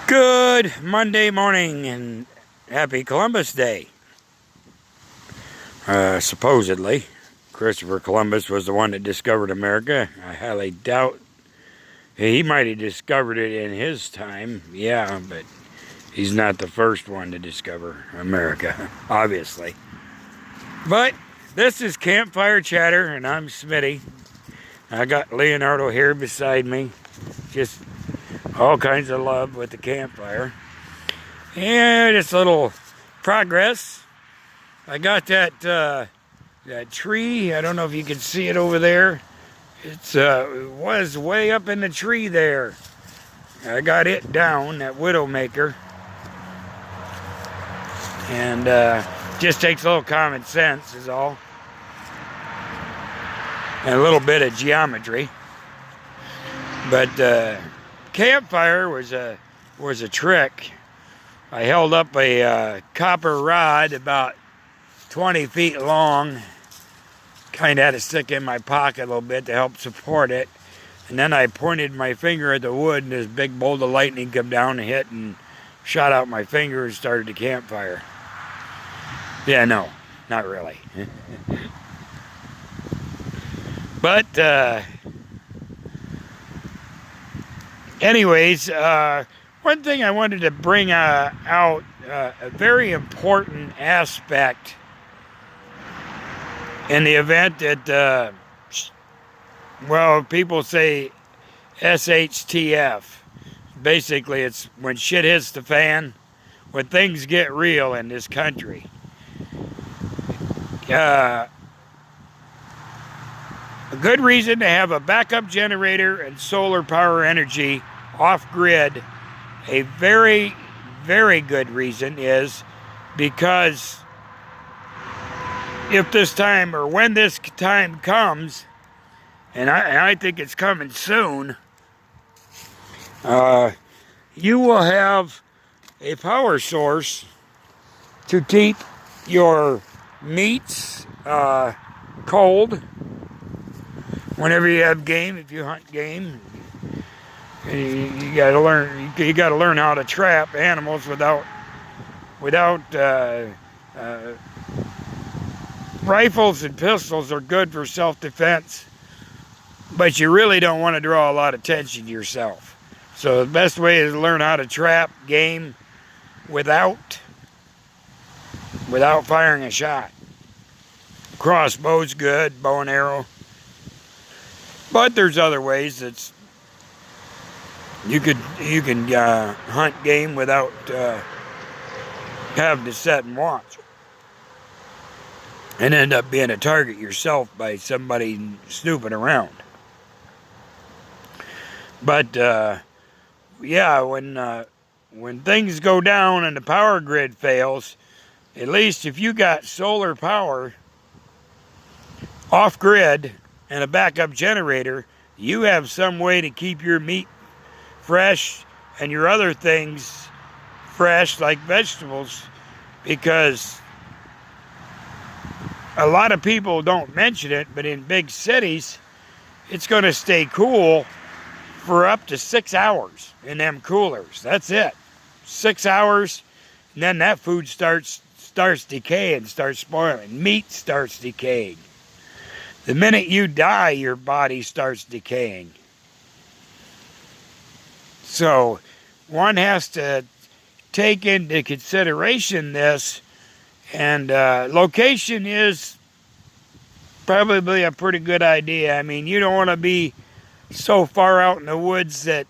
Good Monday morning and happy Columbus Day. Supposedly, Christopher Columbus was the one that discovered America. I highly doubt he might have discovered it in his time, yeah, but he's not the first one to discover America, obviously. But this is Campfire Chatter, and I'm Smitty. I got Leonardo here beside me. Just all kinds of love with the campfire. And it's a little progress. I got that tree. I don't know if you can see it over there. It was way up in the tree there. I got it down, that Widowmaker. And just takes a little common sense is all. And a little bit of geometry. But campfire was a trick. I held up a copper rod about 20 feet long. Kind of had to stick in my pocket a little bit to help support it. And then I pointed my finger at the wood, and this big bolt of lightning come down and hit and shot out my finger and started the campfire. Yeah, no, not really. But anyways, one thing I wanted to bring out, a very important aspect in the event that, well, people say SHTF. Basically, it's when shit hits the fan, when things get real in this country. A good reason to have a backup generator and solar power energy off-grid. A very, very good reason is because if this time, or when this time comes, and I think it's coming soon, you will have a power source to keep your meats cold whenever you have game. If you hunt game, you got to learn. You got to learn how to trap animals without rifles and pistols are good for self-defense, but you really don't want to draw a lot of attention to yourself. So the best way is to learn how to trap game without firing a shot. Crossbow's good, bow and arrow. But there's other ways that's you can hunt game without having to set and watch, and end up being a target yourself by somebody snooping around. But yeah, when things go down and the power grid fails, at least if you got solar power off grid and a backup generator, you have some way to keep your meat fresh and your other things fresh, like vegetables, because a lot of people don't mention it, but in big cities, it's going to stay cool for up to 6 hours in them coolers. That's it. 6 hours, and then that food starts decaying, starts spoiling. Meat starts decaying. The minute you die, your body starts decaying. So one has to take into consideration this, and location is probably a pretty good idea. I mean, you don't want to be so far out in the woods that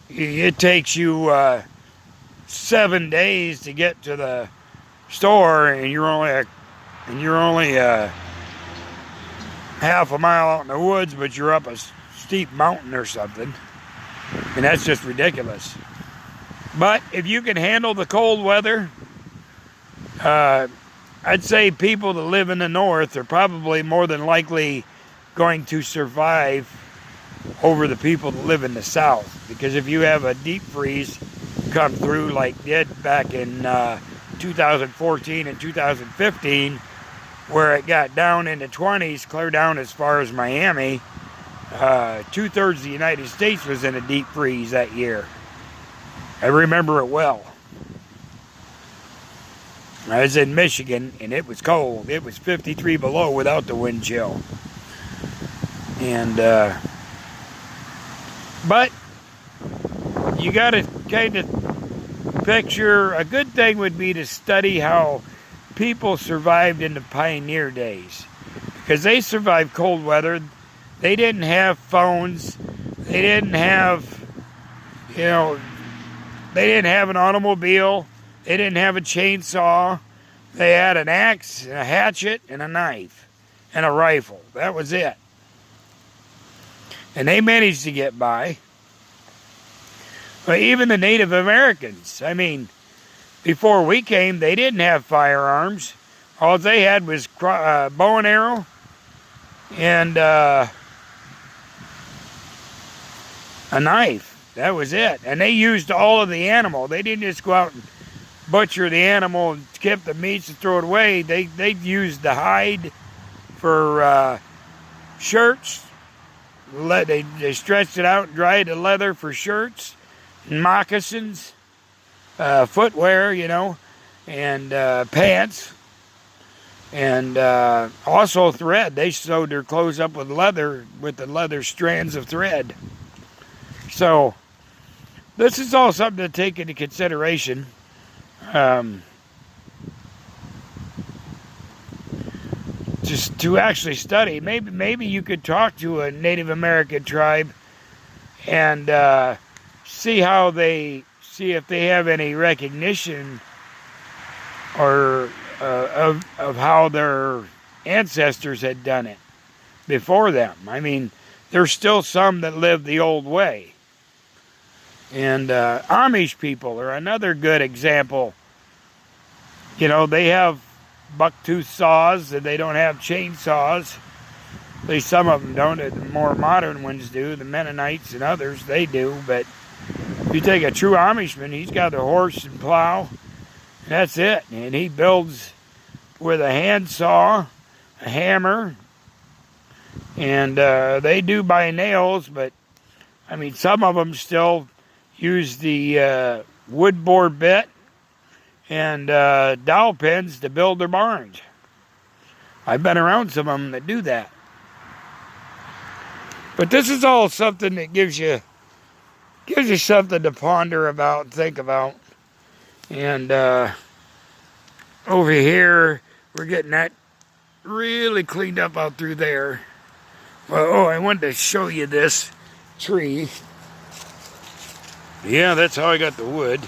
it takes you 7 days to get to the store, and you're only half a mile out in the woods, but you're up a steep mountain or something, and that's just ridiculous. But if you can handle the cold weather, I'd say people that live in the north are probably more than likely going to survive over the people that live in the south, because if you have a deep freeze come through like did back in 2014 and 2015, where it got down in the 20s, clear down as far as Miami, 2/3 of the United States was in a deep freeze that year. I remember it well. I was in Michigan, and it was cold. It was 53 below without the wind chill. And, but you got to kind of picture, a good thing would be to study how people survived in the pioneer days. Because they survived cold weather. They didn't have phones. They didn't have, they didn't have an automobile. They didn't have a chainsaw. They had an axe, a hatchet, and a knife, and a rifle. That was it. And they managed to get by. But even the Native Americans, I mean, before we came, they didn't have firearms. All they had was bow and arrow and a knife. That was it. And they used all of the animal. They didn't just go out and butcher the animal and skip the meats and throw it away. They used the hide for shirts. They stretched it out and dried the leather for shirts and moccasins, footwear, and pants. And also thread. They sewed their clothes up with the leather strands of thread. So this is all something to take into consideration. Just to actually study. Maybe you could talk to a Native American tribe and see if they have any recognition or of how their ancestors had done it before them. I mean, there's still some that live the old way. And Amish people are another good example. They have bucktooth saws and they don't have chainsaws. At least some of them don't. The more modern ones do. The Mennonites and others, they do. But if you take a true Amishman, he's got a horse and plow. And that's it. And he builds with a handsaw, a hammer, and they do by nails. But, I mean, some of them still use the wood bore bit and dowel pins to build their barns. I've been around some of them that do that. But this is all something that gives you something to ponder about and think about. And over here, we're getting that really cleaned up out through there. Well, I wanted to show you this tree. Yeah, that's how I got the wood.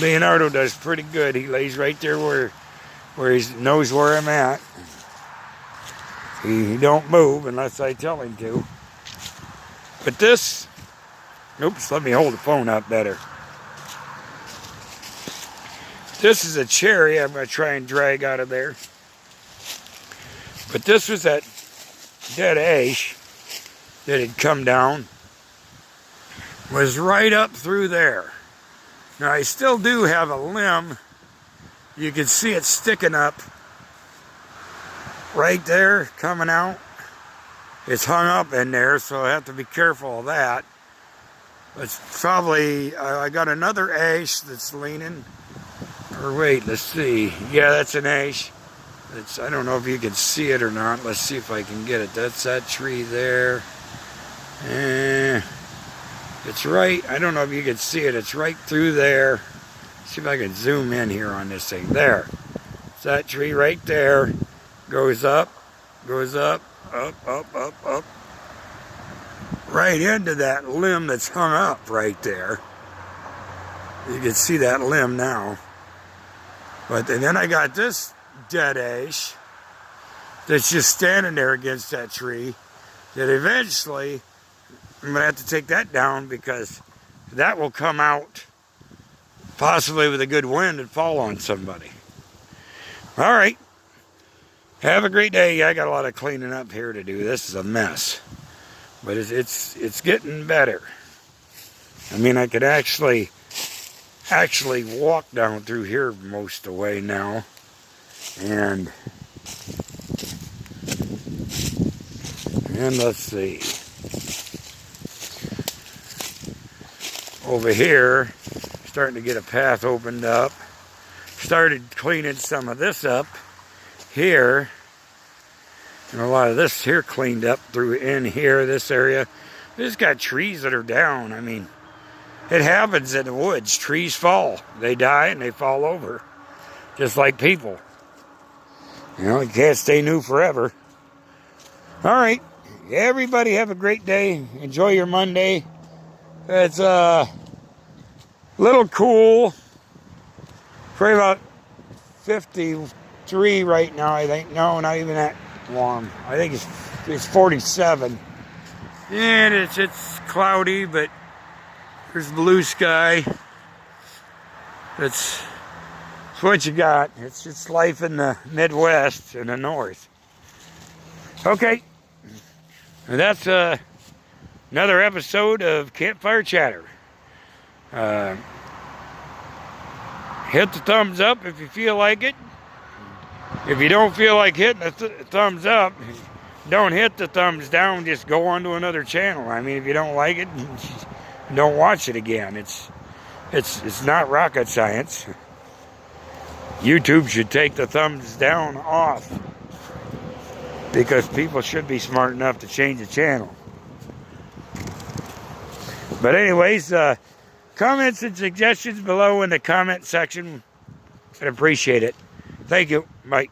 Leonardo does pretty good. He lays right there where he knows where I'm at. He don't move unless I tell him to. But this, oops, let me hold the phone up better. This is a cherry I'm going to try and drag out of there. But this was that dead ash that had come down. Was right up through there. Now I still do have a limb. You can see it sticking up. Right there, coming out. It's hung up in there, so I have to be careful of that. It's probably, I got another ash that's leaning. Or wait, let's see. Yeah, that's an ash. I don't know if you can see it or not. Let's see if I can get it. That's that tree there. It's right, I don't know if you can see it. It's right through there. See if I can zoom in here on this thing. There. It's that tree right there. Goes up, up. Right into that limb that's hung up right there. You can see that limb now. But then I got this dead ash that's just standing there against that tree that eventually I'm going to have to take that down because that will come out possibly with a good wind and fall on somebody. All right. Have a great day. I got a lot of cleaning up here to do. This is a mess. But it's getting better. I mean, I could actually walk down through here most of the way now. And let's see. over here, starting to get a path opened up. Started cleaning some of this up here. And a lot of this here cleaned up through in here, this area. It's got trees that are down. I mean, it happens in the woods. Trees fall. They die and they fall over. Just like people. You know, you can't stay new forever. All right. Everybody have a great day. Enjoy your Monday. It's a little cool. Probably about 53 right now, I think. No, not even that warm. I think it's 47. And it's cloudy, but there's blue sky. It's what you got. It's just life in the Midwest and the North. Okay. And that's another episode of Campfire Chatter. Hit the thumbs up if you feel like it. If you don't feel like hitting the thumbs up, don't hit the thumbs down. Just go on to another channel. I mean, if you don't like it, don't watch it again. It's not rocket science. YouTube should take the thumbs down off because people should be smart enough to change the channel. But anyways, comments and suggestions below in the comment section. I'd appreciate it. Thank you. Bye.